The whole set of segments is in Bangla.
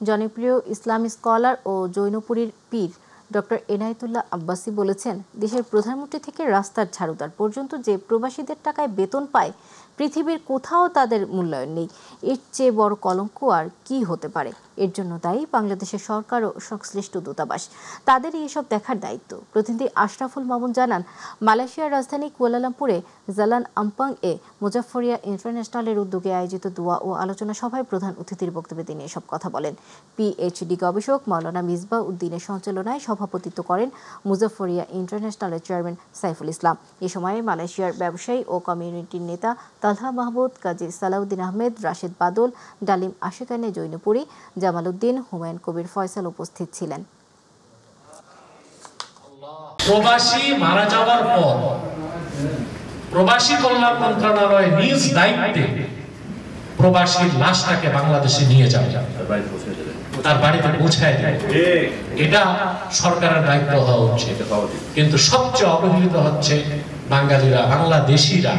জনপ্রিয় ইসলামী স্কলার ও জৈনপুরীর পীর ডক্টর এনায়েতুল্লাহ আব্বাসী বলেছেন, দেশের প্রধানমন্ত্রী থেকে রাস্তার ঝাড়ুদার পর্যন্ত যে প্রবাসীদের টাকায় বেতন পায়, পৃথিবীর কোথাও তাদের মূল্যায়ন নেই। এর চেয়ে বড় কলঙ্ক আর কি হতে পারে? এর জন্য দায়ী বাংলাদেশের সরকার ও সংশ্লিষ্ট দূতাবাস। তাদেরই এসব দেখার দায়িত্ব। প্রতিনিধি আশরাফুল মামুন জানান, মালয়েশিয়ার রাজধানী কুয়ালালামপুরে জালান আম্পাং এ মুজাফফরিয়া ইন্টারন্যাশনালের উদ্যোগে আয়োজিত দোয়া ও আলোচনা সভায় প্রধান অতিথির বক্তব্যে তিনি এসব কথা বলেন। পিএইচডি গবেষক মাওলানা মিসবাহ উদ্দিনের সঞ্চালনায় সভাপতিত্ব করেন মুজাফফরিয়া ইন্টারন্যাশনালের চেয়ারম্যান সাইফুল ইসলাম। এ সময় মালয়েশিয়ার ব্যবসায়ী ও কমিউনিটির নেতা তালহা মাহমুদ, কাজী সালাউদ্দিন আহমেদ, রাশেদ বাদল, ডালিম আশিকানে জৈনপুরী, জামাল উদ্দিন, হুমায়ুন কবির ফয়সাল উপস্থিত ছিলেন। প্রবাসী মারা যাওয়ার পর প্রবাসী কল্যাণ মন্ত্রণালয় নিজ দায়িত্বে প্রবাসীর লাশটাকে বাংলাদেশে নিয়ে যাবে, তার বাড়িতে পৌঁছায় দেয়। এটা সরকারের দায়িত্ব হওয়া উচিত। কিন্তু সবচেয়ে অবহেলিত হচ্ছে বাঙালিরা, বাংলাদেশিরা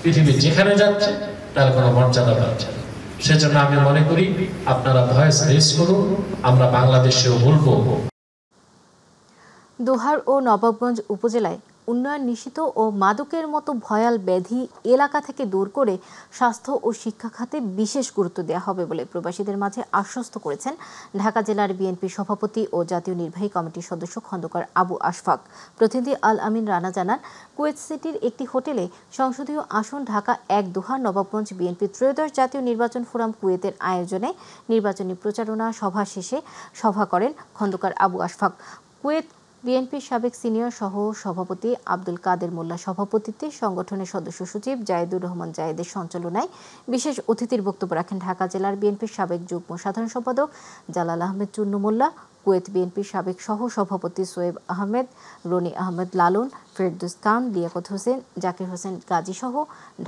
পৃথিবীর যেখানে যাচ্ছে তার কোনো মর্যাদা পাচ্ছে না। সেজন্য আমি মনে করি আপনারা ভয়েস রেজ করুন, আমরা বাংলাদেশেও বলবো। দোহার ও নবাবগঞ্জ উপজেলায় উন্নয়ন নিশ্চিত ও মাদকের মতো ভয়াল ব্যাধি এলাকা থেকে দূর করে স্বাস্থ্য ও শিক্ষা খাতে বিশেষ গুরুত্ব দেওয়া হবে বলে প্রবাসীদের মাঝে আশ্বস্ত করেছেন ঢাকা জেলার বিএনপি সভাপতি ও জাতীয় নির্বাহী কমিটির সদস্য খন্দকার আবু আশফাক। প্রতিনিধি আল আমিন রানা জানান, কুয়েত সিটির একটি হোটেলে সংসদীয় আসন ঢাকা ১ দোহার নবাবগঞ্জ বিএনপি ত্রয়োদশ জাতীয় নির্বাচন ফোরাম কুয়েতের আয়োজনে নির্বাচনী প্রচারণা সভা শেষে সভা করেন খন্দকার আবু আশফাক। কুয়েত বিএনপির সাবেক সিনিয়র সহ সভাপতি আব্দুল কাদের মোল্লা সভাপতিত্বে সংগঠনের সদস্য সচিব জায়েদুর রহমান জায়েদের সঞ্চালনায় বিশেষ অতিথির বক্তব্য রাখেন ঢাকা জেলার বিএনপির সাবেক যুগ্ম সাধারণ সম্পাদক জালাল আহমেদ চুন্নু মোল্লা, কুয়েত বিএনপির সাবেক সহ সভাপতি সোয়েব আহমেদ, রনি আহমেদ লালন, ফেরদৌস খান, লিয়াকত হোসেন, জাকির হোসেন গাজী সহ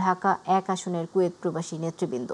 ঢাকা ১ আসনের কুয়েত প্রবাসী নেতৃবৃন্দ।